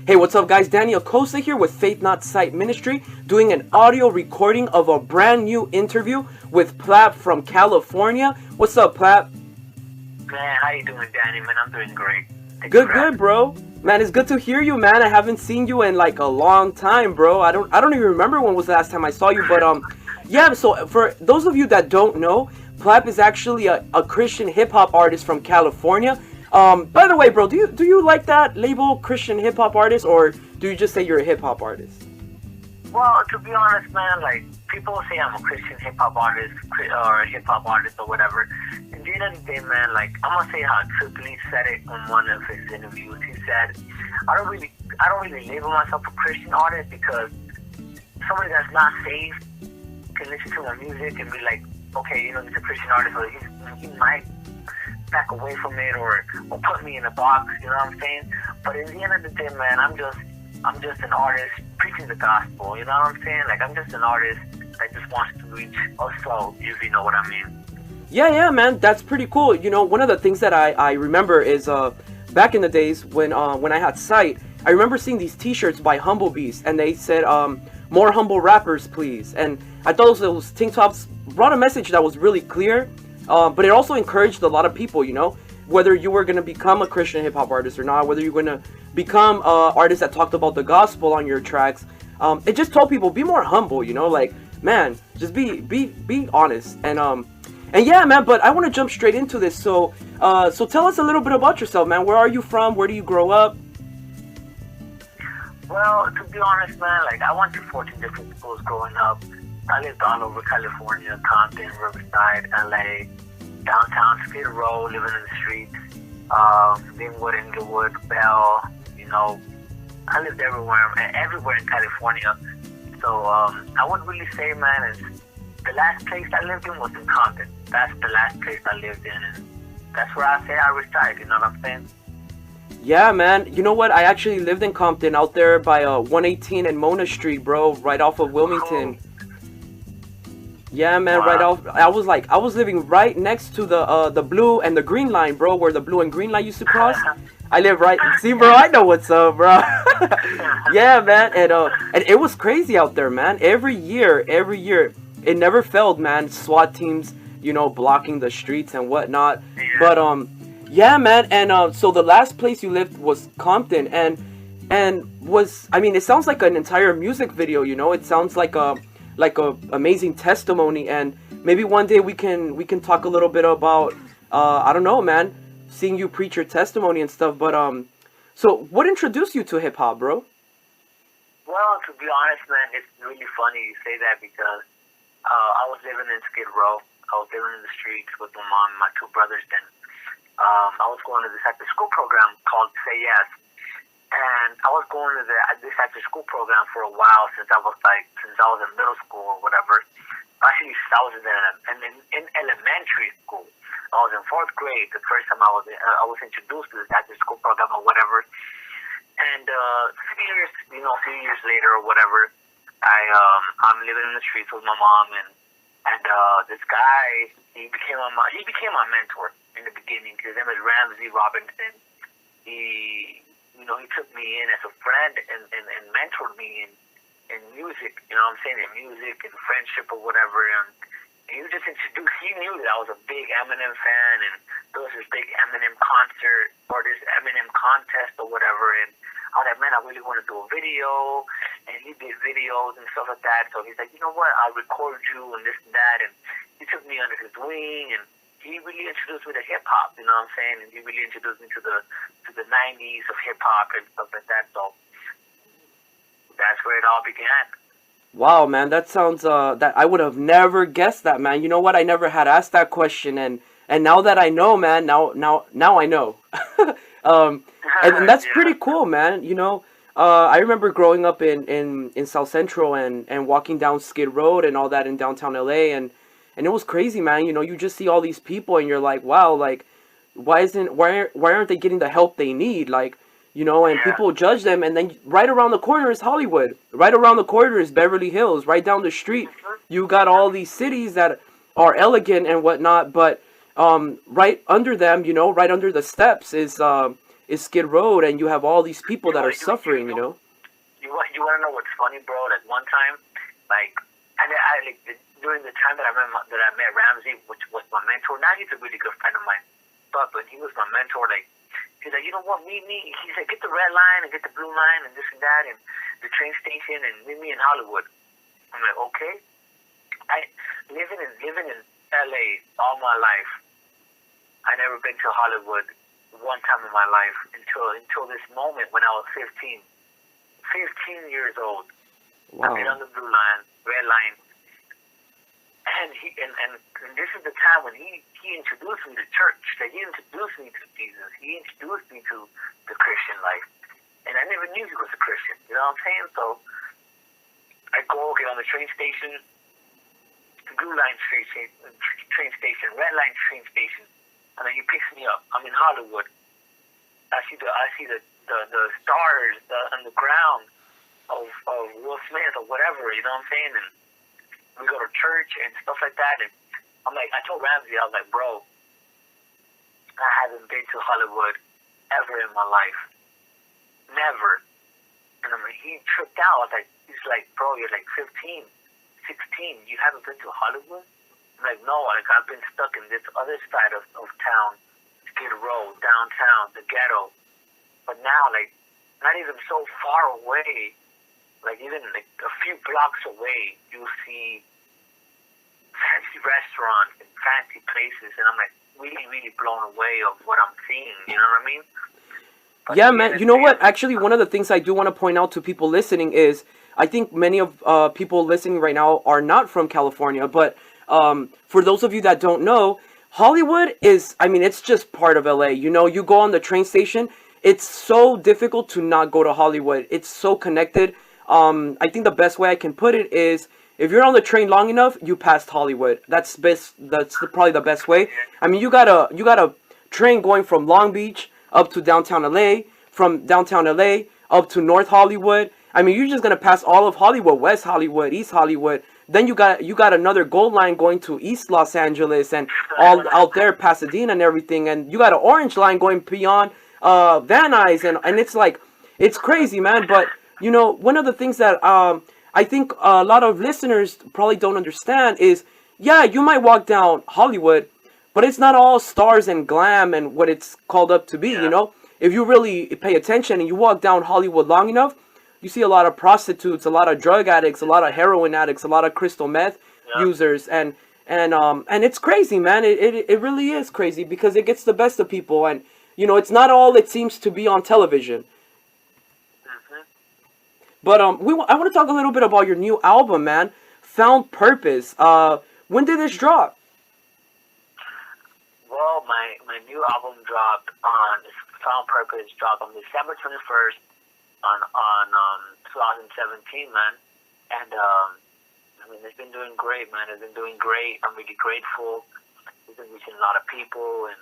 Hey, what's up, guys? Danny Acosta here with Faith Not Sight Ministry, doing an audio recording of a brand new interview with Plap from California. What's up, Plap? Man, how you doing, Danny? Man, I'm doing great. Good, bro. Man, it's good to hear you, man. I haven't seen you in like a long time, bro. I don't even remember when was the last time I saw you, but yeah. So for those of you that don't know, Plap is actually a Christian hip hop artist from California. By the way, bro, do you like that label, Christian hip hop artist, or do you just say you're a hip hop artist? Well, to be honest, man, like, people say I'm a Christian hip hop artist or a hip hop artist or whatever. And the end of the day, man, like, I'm gonna say how Triple H said it on one of his interviews. He said, I don't really label myself a Christian artist because somebody that's not saved can listen to my music and be like, okay, you know, he's a Christian artist, or he might back away from it or put me in a box, you know what I'm saying? But at the end of the day, man, I'm just an artist preaching the gospel, you know what I'm saying? Like, I'm just an artist that just wants to reach a soul, if you know what I mean. Yeah, man, that's pretty cool. You know, one of the things that I remember is back in the days when I had sight, I remember seeing these T-shirts by Humble Beast, and they said, "More humble rappers, please." And I thought those tank tops brought a message that was really clear, but it also encouraged a lot of people. You know, whether you were gonna become a Christian hip hop artist or not, whether you're gonna become artists that talked about the gospel on your tracks, it just told people be more humble. You know, like, man, just be honest and yeah, man. But I want to jump straight into this. So tell us a little bit about yourself, man. Where are you from? Where do you grow up? Well, to be honest, man, like, I went to 14 different schools growing up. I lived all over California, Compton, Riverside, LA, downtown Skid Row, living in the streets, Linwood, Inglewood, Bell, you know. I lived everywhere in California. So I would really say, man, is the last place I lived in was in Compton. That's the last place I lived in, and that's where I say I reside, you know what I'm saying? Yeah, man. You know what? I actually lived in Compton, out there by 118 and Mona Street, bro, right off of Wilmington. Yeah, man, wow. Right off. I was living right next to the blue and the green line, bro, where the blue and green line used to cross. I live right. See, bro, I know what's up, bro. Yeah, man, and it was crazy out there, man. Every year, it never failed, man. SWAT teams, you know, blocking the streets and whatnot. But yeah, man, and so the last place you lived was Compton, and was, I mean, it sounds like an entire music video, you know. It sounds like a amazing testimony, and maybe one day we can talk a little bit about I don't know, man, seeing you preach your testimony and stuff. But so what introduced you to hip hop, bro? Well, to be honest, man, it's really funny you say that because I was living in Skid Row. I was living in the streets with my mom and my two brothers then. I was going to this after school program called Say Yes. And I was going to this after school program for a while since I was in middle school or whatever. Actually, I was in elementary school. I was in 4th grade the first time I was introduced to this after school program or whatever. And a few years later or whatever, I'm living in the streets with my mom, and this guy, he became my mentor in the beginning. His name is Ramsey Robinson. He took me in as a friend and mentored me in music, you know what I'm saying, in music and friendship or whatever. And he just introduced, he knew that I was a big Eminem fan, and there was this big Eminem concert or this Eminem contest or whatever. And I was like, man, I really want to do a video. And he did videos and stuff like that. So he's like, you know what, I'll record you and this and that. And he took me under his wing, and he really introduced me to hip hop, you know what I'm saying? And he really introduced me to the 90s of hip hop and stuff like that. So that's where it all began. Wow, man, that sounds that I would have never guessed that, man. You know what? I never had asked that question, and now that I know, man, now I know. And that's pretty cool, man. You know, I remember growing up in South Central and walking down Skid Road and all that in downtown LA, and it was crazy, man. You know, you just see all these people and you're like, wow, like, why aren't they getting the help they need? Like, you know, and people judge them, and then right around the corner is Hollywood. Right around the corner is Beverly Hills. Right down the street, you got all these cities that are elegant and whatnot, but right under them, you know, right under the steps is is Skid Row, and you have all these people You that are want suffering, you know. you want to know what's funny, bro? Like one time, like and I like during the time that I met Ramsey, which was my mentor. Now he's a really good friend of mine, but he was my mentor. Like he's like, you know what, meet me. He said, get the red line and get the blue line and this and that and the train station and meet me in Hollywood. I'm like, okay. I living in LA all my life. I never been to Hollywood one time in my life until this moment when I was 15 years old. Wow. I get on the blue line, red line, and this is the time when he introduced me to church. Like he introduced me to Jesus. He introduced me to the Christian life, and I never knew he was a Christian. You know what I'm saying? So I go get on the train station, blue line train station, red line train station, and then he picks me up. I'm in Hollywood. I see the stars on the ground of Will Smith or whatever, you know what I'm saying? And we go to church and stuff like that. And I'm like, I told Ramsey, I was like, bro, I haven't been to Hollywood ever in my life. Never. And he tripped out. He's like, bro, you're like 15, 16. You haven't been to Hollywood? I'm like, no, I've been stuck in this other side of town, Skid Row, downtown, the ghetto. But now, like, not even so far away, like even like a few blocks away, you'll see fancy restaurants and fancy places, and I'm like really, really blown away of what I'm seeing. You know what I mean? But Yeah, man. You know what? Actually, one of the things I do want to point out to people listening is I think many of people listening right now are not from California, but for those of you that don't know, Hollywood is, I mean, it's just part of LA. You know, you go on the train station, it's so difficult to not go to Hollywood. It's so connected. I think the best way I can put it is if you're on the train long enough, you passed Hollywood. That's best. That's probably the best way. I mean, you got a train going from Long Beach up to downtown LA, from downtown LA up to North Hollywood. I mean, you're just gonna pass all of Hollywood, West Hollywood, East Hollywood. Then you got another gold line going to East Los Angeles and all out there, Pasadena and everything. And you got an orange line going beyond Van Nuys, and it's like, it's crazy, man. But you know, one of the things that I think a lot of listeners probably don't understand is, yeah, you might walk down Hollywood, but it's not all stars and glam and what it's called up to be. You know, if you really pay attention and you walk down Hollywood long enough, you see a lot of prostitutes, a lot of drug addicts, a lot of heroin addicts, a lot of crystal meth users, and it's crazy, man. It really is crazy because it gets the best of people, and you know, it's not all it seems to be on television. But I want to talk a little bit about your new album, man. Found Purpose. When did this drop? Well, my new album dropped on Found Purpose dropped on December 21st on 2017, man. And I mean, it's been doing great, man. It's been doing great. I'm really grateful. It's been reaching a lot of people, and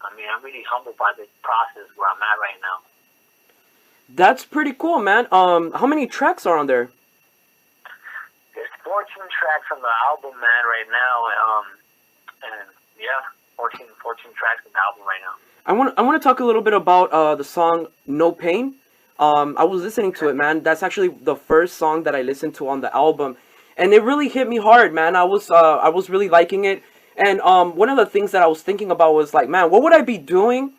I mean, I'm really humbled by this process where I'm at right now. That's pretty cool, man. How many tracks are on there? There's 14 tracks on the album, man, right now. And yeah, 14 tracks on the album right now. I want to talk a little bit about the song No Pain. I was listening to it, man. That's actually the first song that I listened to on the album, and it really hit me hard, man. I was really liking it, and one of the things that I was thinking about was like, man, what would I be doing?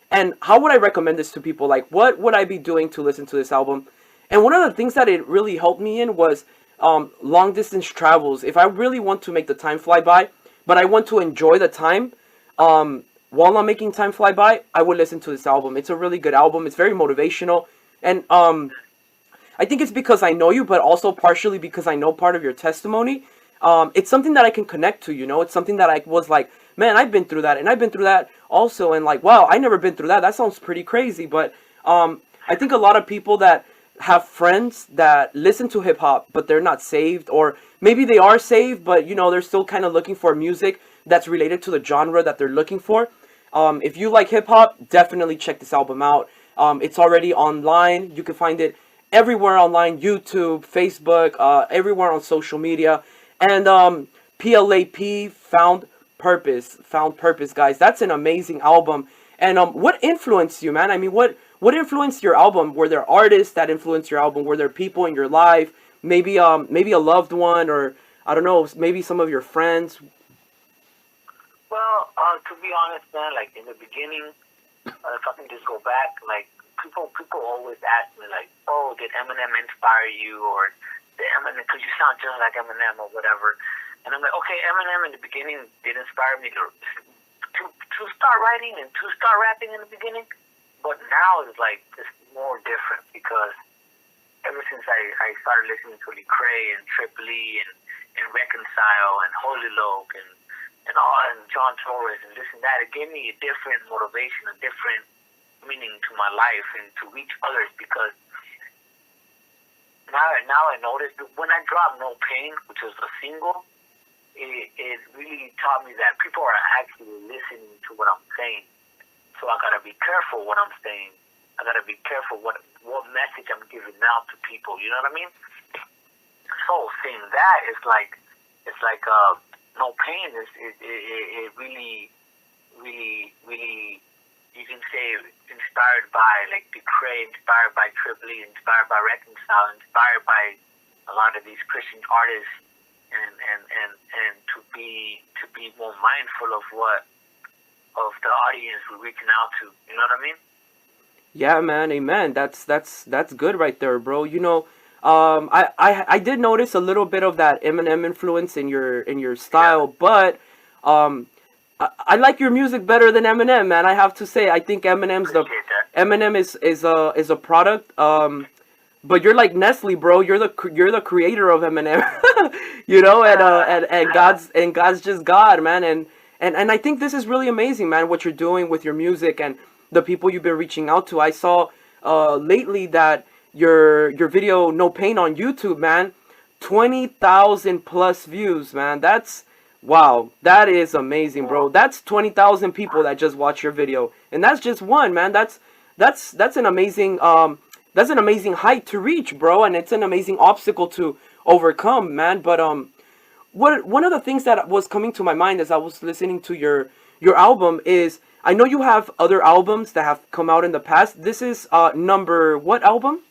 And how would I recommend this to people? Like, what would I be doing to listen to this album? And one of the things that it really helped me in was long distance travels. If I really want to make the time fly by, but I want to enjoy the time while I'm making time fly by, I would listen to this album. It's a really good album. It's very motivational. And I think it's because I know you, but also partially because I know part of your testimony. It's something that I can connect to, you know? It's something that I was like, man, I've been through that, and I've been through that also, and like, wow, I never been through that. That sounds pretty crazy, but I think a lot of people that have friends that listen to hip-hop, but they're not saved, or maybe they are saved, but, you know, they're still kind of looking for music that's related to the genre that they're looking for. If you like hip-hop, definitely check this album out. It's already online. You can find it everywhere online, YouTube, Facebook, everywhere on social media, and PLAP, Found Purpose, guys. That's an amazing album. And what influenced you, man? I mean, what influenced your album? Were there artists that influenced your album? Were there people in your life? Maybe a loved one, or I don't know, maybe some of your friends. Well, to be honest, man, like in the beginning, if I can just go back, like people always ask me like, oh, did Eminem inspire you, or did Eminem, because you sound just like Eminem or whatever. And I'm like, okay, Eminem in the beginning did inspire me to start writing and to start rapping in the beginning, but now it's like it's more different because ever since I started listening to Lecrae and Triple E and Reconcile and Holy Loc and all and John Torres and this and that, it gave me a different motivation, a different meaning to my life and to reach others because now I notice that when I dropped No Pain, which was a single, it really taught me that people are actually listening to what I'm saying. So I gotta be careful what I'm saying. I gotta be careful what message I'm giving out to people. You know what I mean? So saying that it's like No Pain is it really you can say inspired by like Lecrae, inspired by Triple E, inspired by Reconcile, inspired by a lot of these Christian artists, and to be more mindful of the audience we're reaching out to. You know what I mean? Yeah, man, amen. That's good right there, bro. I did notice a little bit of that Eminem influence in your Yeah, style, but um, I like your music better than Eminem, man. I have to say, I think appreciate that. Eminem is a product. But you're like Nestle, bro. You're the creator of Eminem, and God's just God, man. And I think this is really amazing, man. What you're doing with your music and the people you've been reaching out to. I saw lately that your video No Pain on YouTube, man, 20,000 plus views, man. That's wow. That is amazing, bro. That's 20,000 people that just watch your video, and that's just one, man. That's an amazing that's an amazing height to reach, bro, and it's an amazing obstacle to overcome, man. But what one of the things that was coming to my mind as I was listening to your album is I know you have other albums that have come out in the past. This is number what album?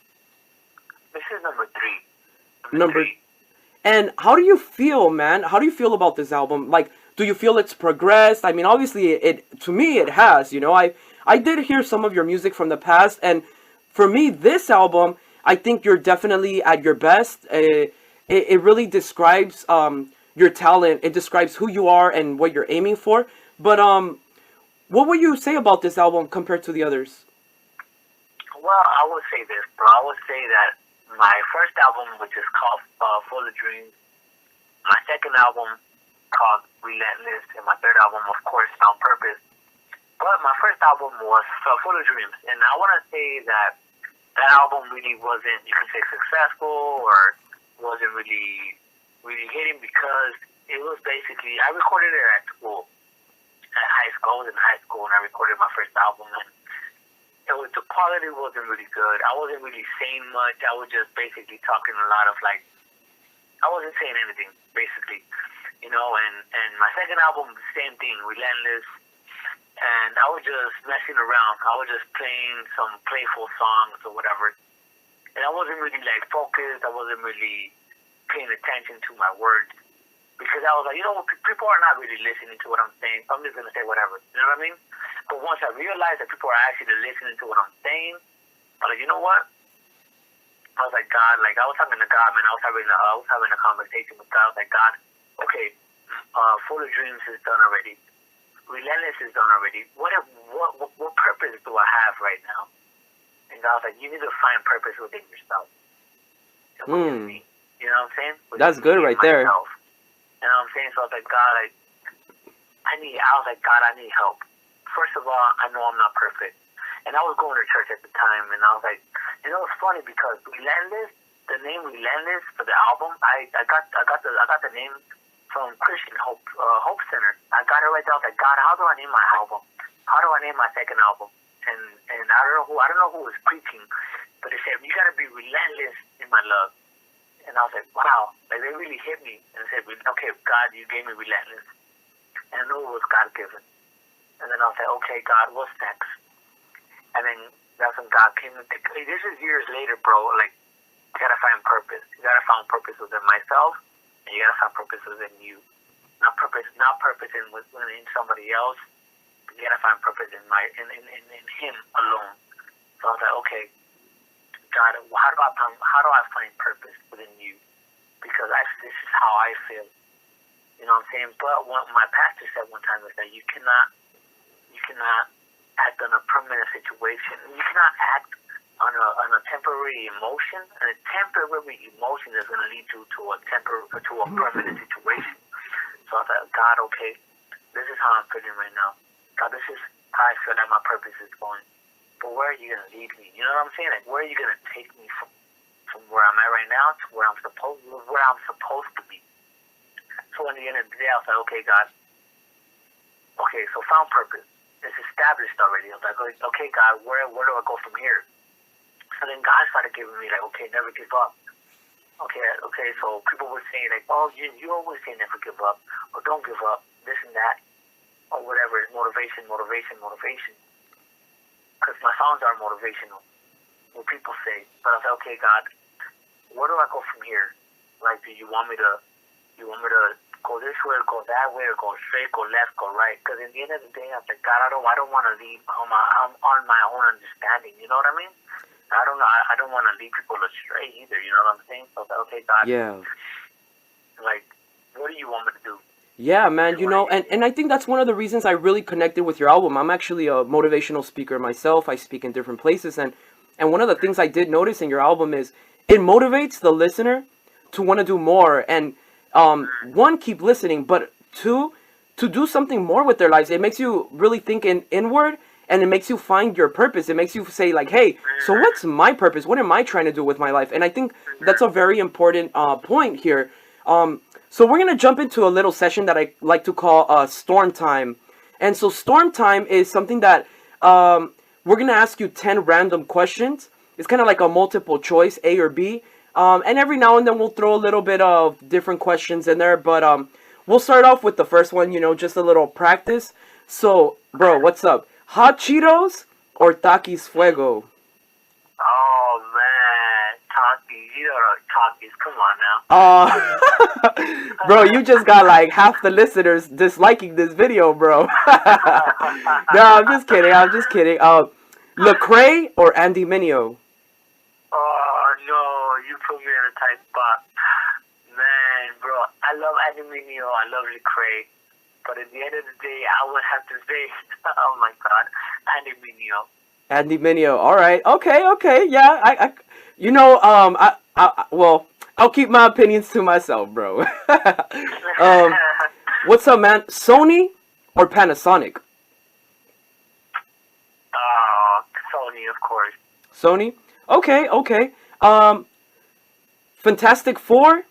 This is number three. Number Number. three. And how do you feel, man? How do you feel about this album? Like, do you feel it's progressed? I mean, obviously, it to me it has. I did hear some of your music from the past, and for me, this album, I think you're definitely at your best. It really describes your talent. It describes who you are and what you're aiming for. But what would you say about this album compared to the others? Well, I would say this, bro. I would say that my first album, which is called Full of Dreams, my second album called Relentless, and my third album, of course, On Purpose. But my first album was Full of Dreams, and I want to say that that album really wasn't, you can say, successful or wasn't really hitting because it was basically, I recorded it at school, at high school. I was in high school and I recorded my first album, and the quality wasn't really good. I wasn't really saying much. I was just basically talking a lot of like, I wasn't saying anything, basically, and my second album, same thing, Relentless. And I was just messing around. I was just playing some playful songs or whatever. And I wasn't really like focused. I wasn't really paying attention to my words. Because I was like, people are not really listening to what I'm saying. So I'm just going to say whatever. You know what I mean? But once I realized that people are actually listening to what I'm saying, I was like, you know what? I was like, God, like I was talking to God, man. I was having a conversation with God. I was like, God, okay, Full of Dreams is done already. Relentless is done already. What purpose do I have right now? And God was like, you need to find purpose within yourself. And within me. You know what I'm saying? Within That's good right there. myself. You know what I'm saying? So I was like, God, I was like, God, I need help. First of all, I know I'm not perfect. And I was going to church at the time, and I was like, it was funny because Relentless, the name Relentless for the album, I got the name from Christian Hope Center. I got it right there. I was like, God, how do I name my album? How do I name my second album? And I don't know who was preaching, but it said, you gotta be relentless in my love. And I was like, wow, like they really hit me. And I said, okay, God, you gave me Relentless. And I knew it was God given. And then I was like, okay, God, what's next? And then that's when God came. This is years later, bro. Like, you gotta find purpose. You gotta find purpose within myself, and you gotta find purpose within you. Not purpose in somebody else. You gotta find purpose in Him alone. So I was like, okay, God, how do I find purpose within you? Because this is how I feel. You know what I'm saying? But what my pastor said one time is that you cannot act on a permanent situation. You cannot act on a temporary emotion, and a temporary emotion is going to lead you to a permanent situation. So I thought, God, okay, this is how I'm feeling right now. God, this is how I feel that my purpose is going. But where are you going to lead me? You know what I'm saying? Like, where are you going to take me from where I'm at right now to where I'm supposed to be? So in the end of the day, I was like, okay, God. Okay, so found purpose. It's established already. I was like, okay, God, where do I go from here? So then God started giving me like, okay, never give up. Okay, so people would say like, oh, you always say never give up, or don't give up, this and that, or whatever. It's motivation. Because my songs are motivational, what people say. But I was like, okay, God, where do I go from here? Like, do you want me to go this way, or go that way, or go straight, go left, go right? Because in the end of the day, I was like, God, I don't want to lead on my own understanding. You know what I mean? I don't want to lead people astray either. You know what I'm saying? So I was like, okay, God. Yeah. Like, what do you want me to do? Yeah, man, you know, and I think that's one of the reasons I really connected with your album. I'm actually a motivational speaker myself. I speak in different places, and one of the things I did notice in your album is it motivates the listener to want to do more, and one, keep listening, but two, to do something more with their lives. It makes you really think inward, and it makes you find your purpose. It makes you say like, hey, so what's my purpose? What am I trying to do with my life? And I think that's a very important point here. So we're going to jump into a little session that I like to call Storm Time. And so Storm Time is something that we're going to ask you 10 random questions. It's kind of like a multiple choice, A or B. And every now and then we'll throw a little bit of different questions in there. But we'll start off with the first one, you know, just a little practice. So, bro, what's up? Hot Cheetos or Takis Fuego? Oh, man. Takis. You know Takis. Come on now. Bro, you just got like half the listeners disliking this video, bro. No, I'm just kidding. Lecrae or Andy Mineo? Oh, no. You put me in a tight spot. Man, bro. I love Andy Mineo. I love Lecrae. But at the end of the day, I would have to say, oh my God, Andy Mineo. Andy Mineo. All right. Okay. Yeah. I you know, well, I'll keep my opinions to myself, bro. What's up, man? Sony or Panasonic? Sony, of course. Sony. Okay. Fantastic Four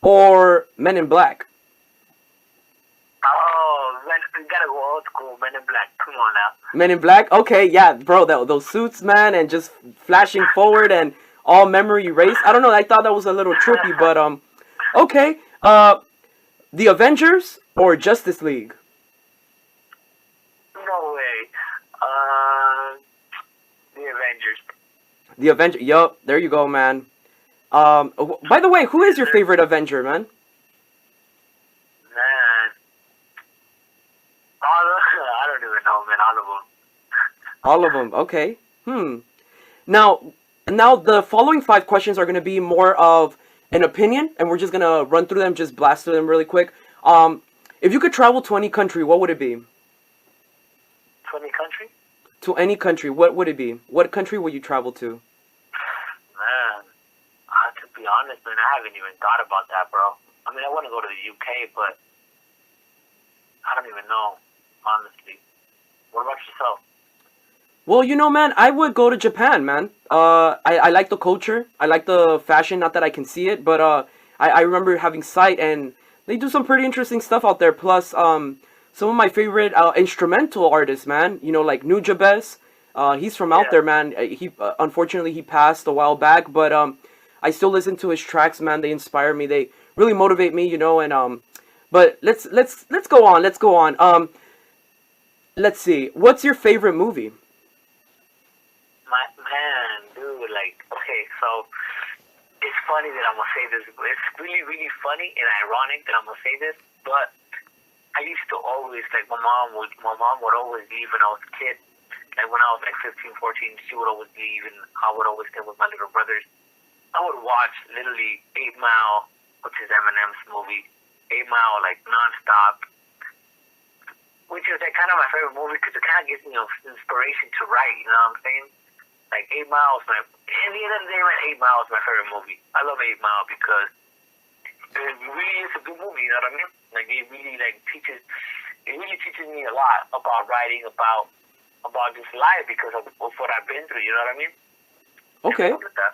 or Men in Black? Oh, man, we gotta go old school. Men in Black. Come on now. Men in Black? Okay, yeah, bro, those suits, man, and just flashing forward and all memory erased. I don't know, I thought that was a little trippy, but, okay. The Avengers or Justice League? No way. The Avengers. The Avengers, yup, there you go, man. By the way, who is your favorite Avenger, man? I don't even know, man. All of them. All of them. Okay. Now the following 5 questions are going to be more of an opinion, and we're just going to run through them, just blast through them really quick. If you could travel to any country, what would it be? To any country? To any country, what would it be? What country would you travel to? Man, to be honest, man, I haven't even thought about that, bro. I mean, I want to go to the UK, but I don't even know, honestly. What about yourself? Well, you know, man, I would go to Japan, man. I like the culture. I like the fashion. Not that I can see it, but I remember having sight, and they do some pretty interesting stuff out there. Plus, some of my favorite instrumental artists, man. You know, like Nujabes. He's from out there, man. He unfortunately he passed a while back, but I still listen to his tracks, man. They inspire me. They really motivate me, you know. And but let's go on. let's see. What's your favorite movie? My man, dude, like, okay, so it's funny that I'm gonna say this. It's really, really funny and ironic that I'm gonna say this, but I used to always like my mom would always leave when I was a kid. Like when I was like 15, 14, she would always leave, and I would always stay with my little brothers. I would watch literally 8 Mile, which is Eminem's movie, 8 Mile like nonstop, which is like kind of my favorite movie because it kind of gives me inspiration to write. You know what I'm saying? Like 8 Mile is my, in the end of the day, man, 8 Mile is my favorite movie. I love 8 Mile because it really is a good movie. You know what I mean? Like it really like teaches, it really teaches me a lot about writing, about this life because of what I've been through. You know what I mean? Okay. Stuff like that.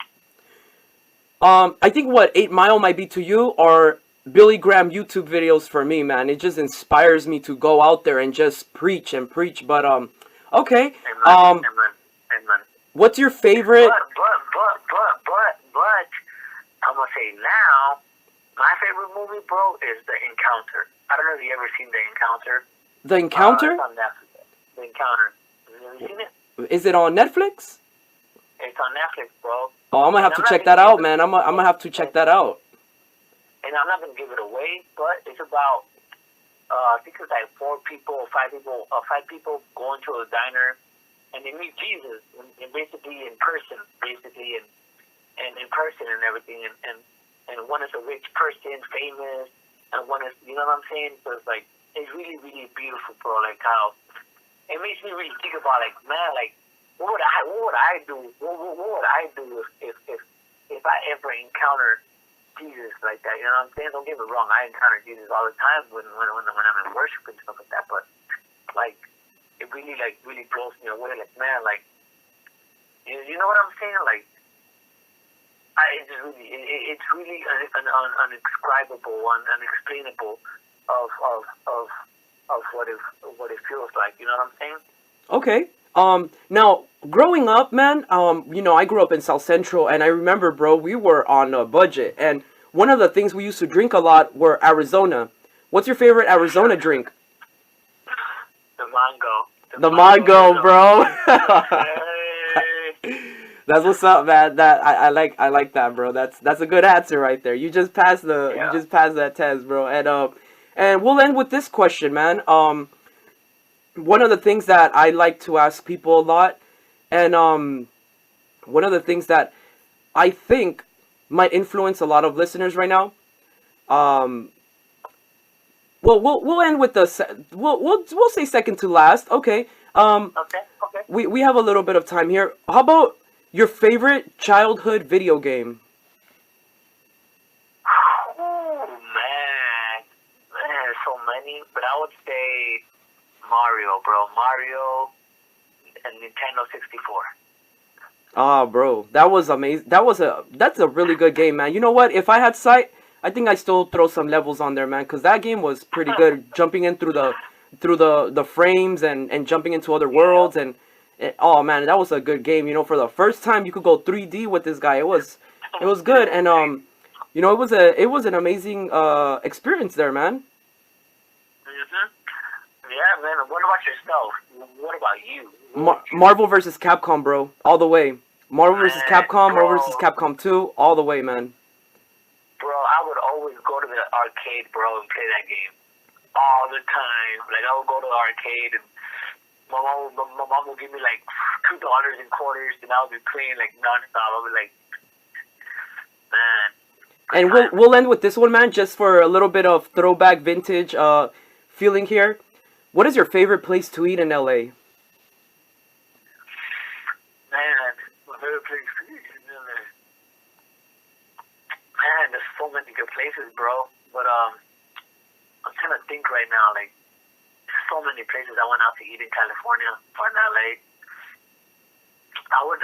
I think what 8 Mile might be to you are Billy Graham YouTube videos for me, man. It just inspires me to go out there and just preach and preach. But okay. Amen. Amen. What's your favorite? But, I'm gonna say now, my favorite movie, bro, is The Encounter. I don't know if you ever seen The Encounter. The Encounter? It's on Netflix. The Encounter. Have you seen it? Is it on Netflix? It's on Netflix, bro. Oh, I'm gonna have to check that out, man. I'm gonna have to check that out. And I'm not gonna give it away, but it's about I think it's like five people going to a diner, and they meet Jesus, and basically in person, and in person and everything, and one is a rich person, famous, and one is, you know what I'm saying? So it's like it's really, really beautiful, bro. Like how it makes me really think about like, man, like what would I do? What would I do if I ever encounter Jesus like that? You know what I'm saying? Don't get me wrong, I encounter Jesus all the time when I'm in worship and stuff like that. But like, it really blows me away. Like, man, like, you know what I'm saying? Like, it's really unexplainable of what it feels like. You know what I'm saying? Okay. Now, growing up, man, I grew up in South Central, and I remember, bro, we were on a budget, and one of the things we used to drink a lot were Arizona. What's your favorite Arizona drink? The mango. The mango, bro. That's what's up, man. I like that, bro. That's a good answer right there. You just passed that test, bro. And we'll end with this question, man. One of the things that I like to ask people a lot, and one of the things that I think might influence a lot of listeners right now. Well, we'll end with we'll say second to last. Okay. Okay. We have a little bit of time here. How about your favorite childhood video game? Oh man, there's so many, but I would say Mario, bro. Mario and Nintendo 64. Ah, bro, that was amazing. That's a really good game, man. You know what? If I had sight, I think I still throw some levels on there, man, because that game was pretty good. Jumping in through the frames and jumping into other worlds oh man, that was a good game. You know, for the first time you could go 3D with this guy. It was good, and it was an amazing experience there, man. Yeah, man. What about yourself? What about you? Marvel versus Capcom, bro, all the way. Marvel versus Capcom, Marvel versus Capcom 2, all the way, man. Bro, I would always go to the arcade, bro, and play that game all the time. Like, I would go to the arcade, and my mom would give me like $2 in quarters, and I would be playing like nonstop. I would be like, man. And we'll end with this one, man, just for a little bit of throwback vintage feeling here. What is your favorite place to eat in LA? Man, my favorite place to eat in LA. Man, there's so many good places, bro. But I'm trying to think right now. Like, there's so many places I went out to eat in California or in LA. I would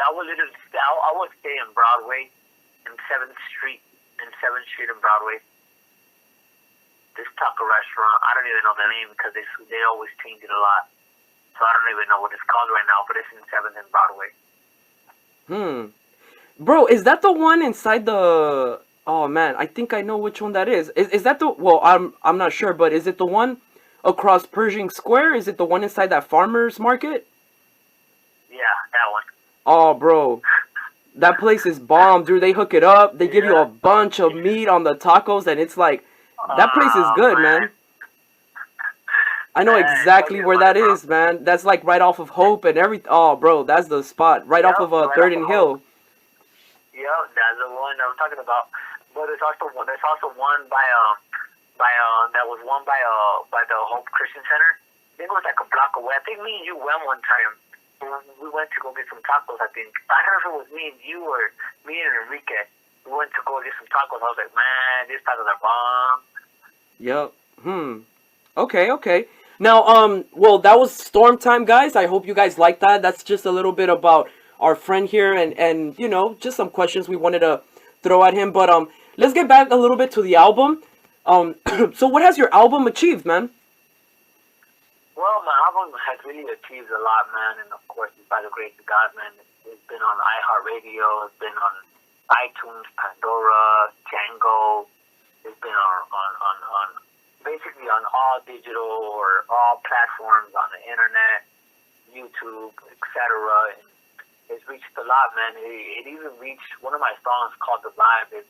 stay in Broadway, in 7th Street in Broadway. This taco restaurant, I don't even know the name because they always change it a lot. So I don't even know what it's called right now, but it's in 7th and Broadway. Bro, is that the one inside Oh man, I think I know which one that is. Is that the? Well, I'm not sure, but is it the one across Pershing Square? Is it the one inside that farmer's market? Yeah, that one. Oh, bro. That place is bomb, dude. They hook it up. They give you a Yeah. bunch of meat on the tacos, and it's like, that place is Oh good, man, man. I know man, tell exactly me where about that it, bro. is, man. That's like right off of Hope and everything. Oh, bro, that's the spot. Right off Yep, of right Third off of and Hope. Hill. Yep, that's the one I'm talking about. But there's also one that was one by the Hope Christian Center. I think it was like a block away. I think me and you went one time. We went to go get some tacos. I think I don't know if it was me and you or me and Enrique. We went to go get some tacos. I was like, man, these tacos are bomb. Yep. Okay, okay. Now, well, that was storm time, guys. I hope you guys like that. That's just a little bit about our friend here, and just some questions we wanted to throw at him. But let's get back a little bit to the album. So what has your album achieved, man? Well, my album has really achieved a lot, man, and of course, it's by the grace of God, man. It's been on iHeartRadio, it's been on iTunes, Pandora, Django. It's been on basically on all digital or all platforms on the internet, YouTube, etc. And it's reached a lot, man. It even reached one of my songs called "The Vibe." It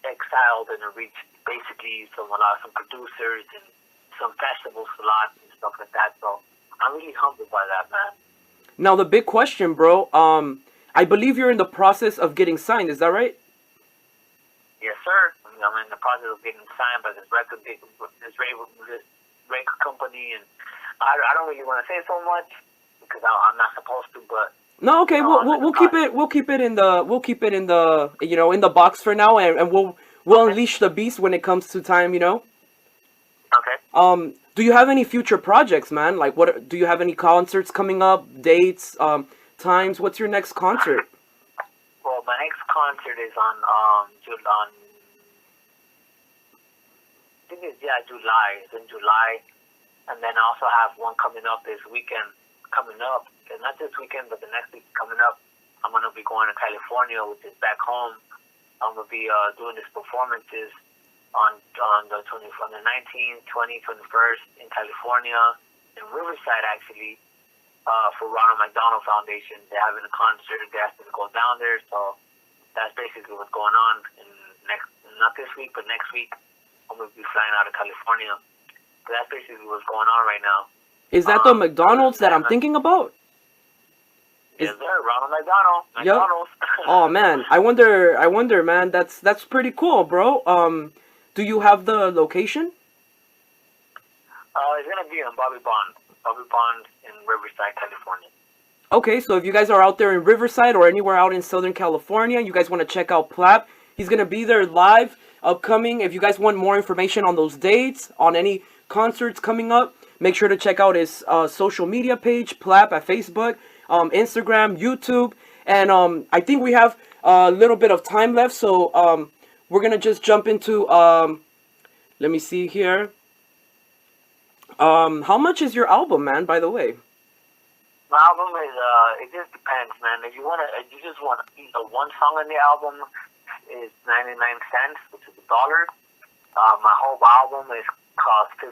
exiled and it reached basically some producers and some festivals a lot and stuff like that. So I'm really humbled by that, man. Now the big question, bro. I believe you're in the process of getting signed. Is that right? Yes, sir. I'm in the process of getting signed by this record company, and I don't really want to say so much because I'm not supposed to. But No, okay. We'll, I'm in we'll the we'll keep process. it. We'll keep it in the. We'll keep it in the. In the box for now, and we'll Okay. unleash the beast when it comes to time. Okay. Do you have any future projects, man? Like, what do you have any concerts coming up? Dates, times? What's your next concert? Well, my next concert is on I think it's July. It's in July, and then I also have one coming up this weekend. Coming up, and not this weekend, but the next week coming up. I'm gonna be going to California, which is back home. I'm gonna be doing these performances on the 19th, 20th, 21st in California, in Riverside actually, for Ronald McDonald Foundation. They're having a concert. They asked me to go down there, so that's basically what's going on. And not this week, but next week, I'm gonna be flying out of California. So that's basically what's going on right now. Is that the Other McDonald's than that I'm that, thinking about? yes, Is sir, Ronald McDonald, Yup. McDonald's. Oh man, I wonder, man. That's pretty cool, bro. Do you have the location? It's gonna be in Bobby Bond in Riverside, California. Okay, so if you guys are out there in Riverside or anywhere out in Southern California, you guys want to check out Plap, he's going to be there live, upcoming. If you guys want more information on those dates, on any concerts coming up, make sure to check out his social media page, Plap, at Facebook, Instagram, YouTube. And I think we have a little bit of time left, so we're going to just jump into, let me see here. How much is your album, man, by the way? My album is it just depends, man. If you just want one song on the album is 99 cents, which is $1. My whole album is cost $15,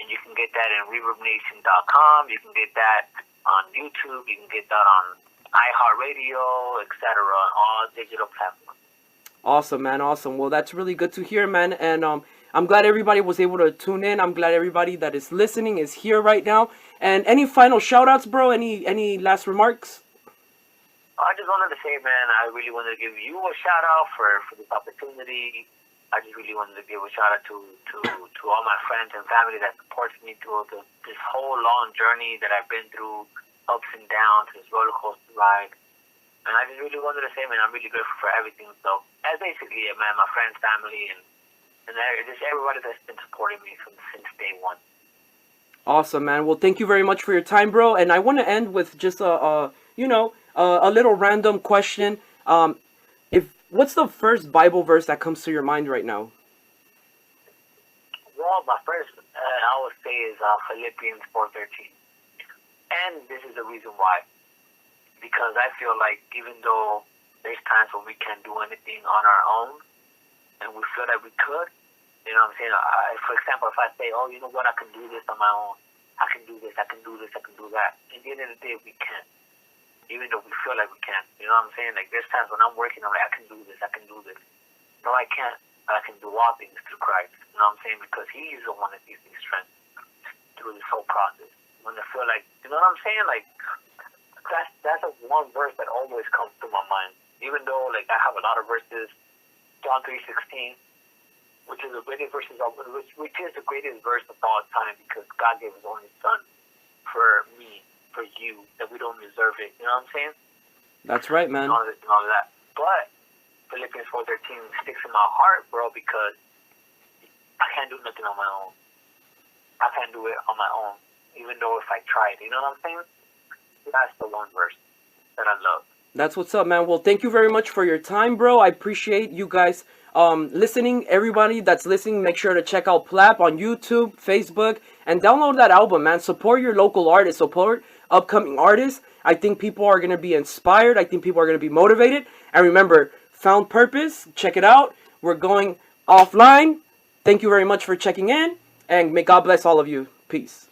and you can get that in ReverbNation.com. You can get that on YouTube. You can get that on iHeartRadio, etc. On all digital platforms. Awesome, man. Awesome. Well, that's really good to hear, man. And I'm glad everybody was able to tune in. I'm glad everybody that is listening is here right now. And any final shout outs, bro? Any last remarks? I just wanted to say, man, I really wanted to give you a shout out for this opportunity. I just really wanted to give a shout out to all my friends and family that supports me through this whole long journey that I've been through, ups and downs, this roller coaster ride. And I just really wanted to say, man, I'm really grateful for everything. So that's basically it, man. My friends, family, and just everybody that's been supporting me since day one. Awesome, man. Well, thank you very much for your time, bro. And I want to end with just a little random question. If what's the first Bible verse that comes to your mind right now? Well, my first I would say is Philippians 4:13, and this is the reason why. Because I feel like even though there's times when we can't do anything on our own, and we feel that we could, You know what I'm saying? For example, if I say, oh, you know what, I can do this on my own. I can do this, I can do this, I can do that. At the end of the day, we can't. Even though we feel like we can. You know what I'm saying? Like, there's times when I'm working, I'm like, I can do this, I can do this. No, I can't. I can do all things through Christ. You know what I'm saying? Because He's the one that gives me strength through this whole process. When I feel like, you know what I'm saying? Like, that's a one verse that always comes to my mind. Even though, like, I have a lot of verses, John 3:16, which is the greatest verse of all time, because God gave His only Son for me, for you, that we don't deserve it. You know what I'm saying? That's right, man. And all of that. But Philippians 4:13 sticks in my heart, bro, because I can't do nothing on my own. I can't do it on my own, even though if I tried. You know what I'm saying? That's the one verse that I love. That's what's up, man. Well, thank you very much for your time, bro. I appreciate you guys listening. Everybody that's listening, make sure to check out Plap on YouTube, Facebook, and download that album, man. Support your local artists. Support upcoming artists. I think people are going to be inspired. I think people are going to be motivated. And remember, Found Purpose. Check it out. We're going offline. Thank you very much for checking in. And may God bless all of you. Peace.